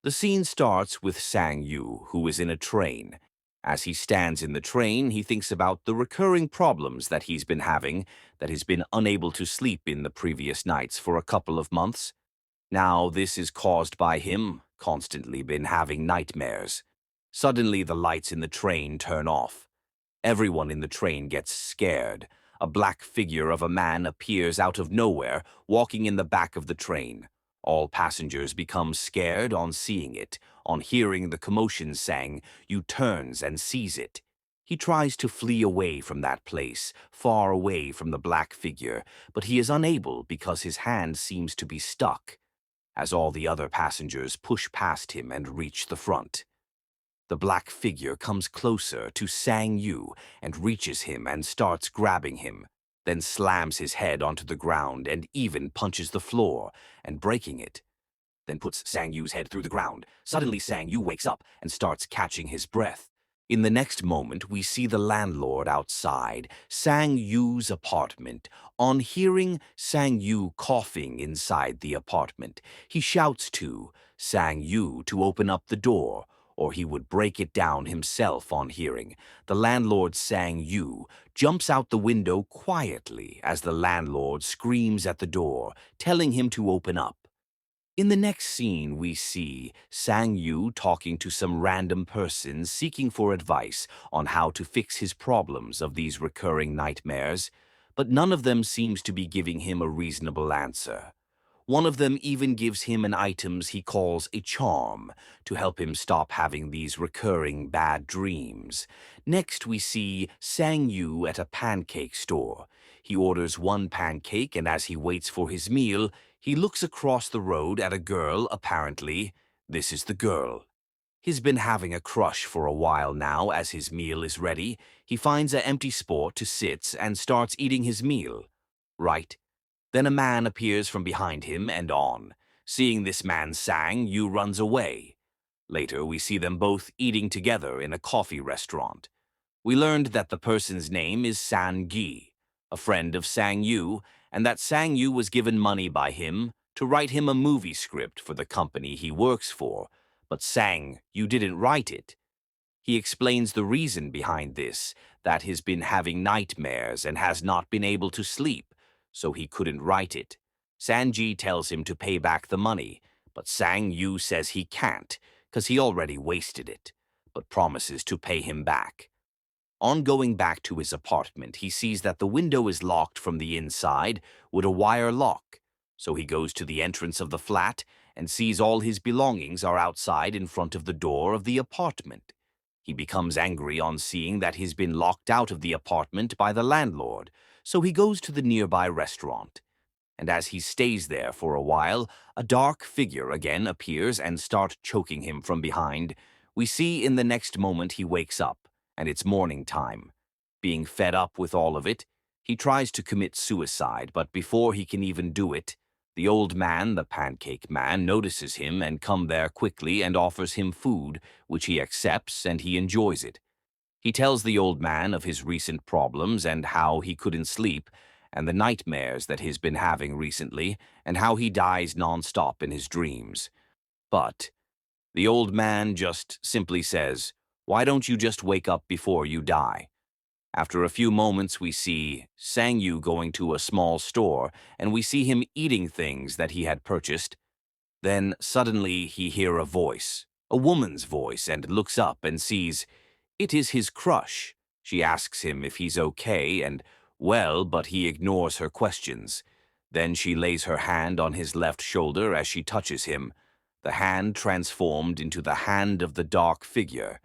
The scene starts with Sang-yu, who is in a train. As he stands in the train, he thinks about the recurring problems that he's been having, that he's been unable to sleep in the previous nights for a couple of months. Now this is caused by him constantly been having nightmares. Suddenly the lights in the train turn off. Everyone in the train gets scared. A black figure of a man appears out of nowhere, walking in the back of the train. All passengers become scared on seeing it. On hearing the commotion, Sang-yu turns and sees it. He tries to flee away from that place, far away from the black figure, but he is unable because his hand seems to be stuck, as all the other passengers push past him and reach the front. The black figure comes closer to Sang-yu and reaches him and starts grabbing him, then slams his head onto the ground and even punches the floor and breaking it, then puts Sang-yu's head through the ground. Suddenly Sang-yu wakes up and starts catching his breath. In the next moment, we see the landlord outside Sang-yu's apartment. On hearing Sang-yu coughing inside the apartment, he shouts to Sang-yu to open up the door, or he would break it down himself. On hearing the landlord, Sang-yu jumps out the window quietly as the landlord screams at the door, telling him to open up. In the next scene, we see Sang-yu talking to some random person seeking for advice on how to fix his problems of these recurring nightmares, but none of them seems to be giving him a reasonable answer. One of them even gives him an item he calls a charm to help him stop having these recurring bad dreams. Next, we see Sang-yu at a pancake store. He orders one pancake, and as he waits for his meal, he looks across the road at a girl. Apparently, this is the girl. He's been having a crush for a while now. As his meal is ready, he finds an empty spot to sit and starts eating his meal. Right. Then a man appears from behind him and on. Seeing this man, Sang-yu runs away. Later, we see them both eating together in a coffee restaurant. We learned that the person's name is Sang-gi, a friend of Sang-yu, and that Sang-yu was given money by him to write him a movie script for the company he works for, but Sang-yu didn't write it. He explains the reason behind this, that he's been having nightmares and has not been able to sleep, so he couldn't write it. Sang-gi tells him to pay back the money, but Sang-yu says he can't, because he already wasted it, but promises to pay him back. On going back to his apartment, he sees that the window is locked from the inside with a wire lock, so he goes to the entrance of the flat and sees all his belongings are outside in front of the door of the apartment. He becomes angry on seeing that he's been locked out of the apartment by the landlord, so he goes to the nearby restaurant. And as he stays there for a while, a dark figure again appears and starts choking him from behind. We see in the next moment he wakes up, and it's morning time. Being fed up with all of it, he tries to commit suicide, but before he can even do it, the old man, the pancake man, notices him and comes there quickly and offers him food, which he accepts and he enjoys it. He tells the old man of his recent problems and how he couldn't sleep, and the nightmares that he's been having recently, and how he dies non-stop in his dreams. But the old man just simply says, "Why don't you just wake up before you die?" After a few moments, we see Sang-yu going to a small store, and we see him eating things that he had purchased. Then suddenly he hears a voice, a woman's voice, and looks up and sees it is his crush. She asks him if he's okay, and but he ignores her questions. Then she lays her hand on his left shoulder as she touches him. The hand transformed into the hand of the dark figure.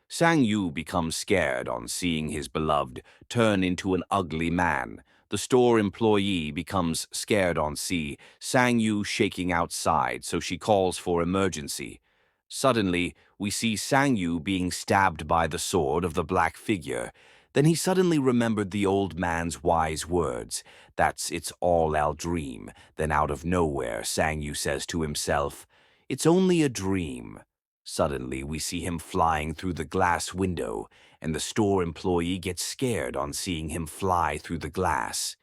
Sang-yu becomes scared on seeing his beloved turn into an ugly man. The store employee becomes scared on seeing Sang-yu shaking outside, so she calls for emergency. Suddenly, we see Sang-yu being stabbed by the sword of the black figure. Then he suddenly remembered the old man's wise words. It's all a dream. Then out of nowhere, Sang-yu says to himself, "It's only a dream." Suddenly, we see him flying through the glass window, and the store employee gets scared on seeing him fly through the glass.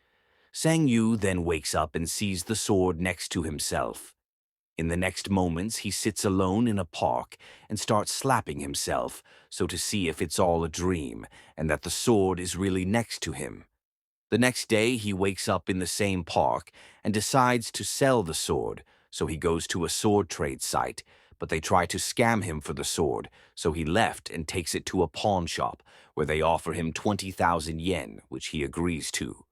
Sang-yu then wakes up and sees the sword next to himself. In the next moments, he sits alone in a park and starts slapping himself so to see if it's all a dream and that the sword is really next to him. The next day, he wakes up in the same park and decides to sell the sword, so he goes to a sword trade site, but they try to scam him for the sword, so he left and takes it to a pawn shop where they offer him 20,000 yen, which he agrees to.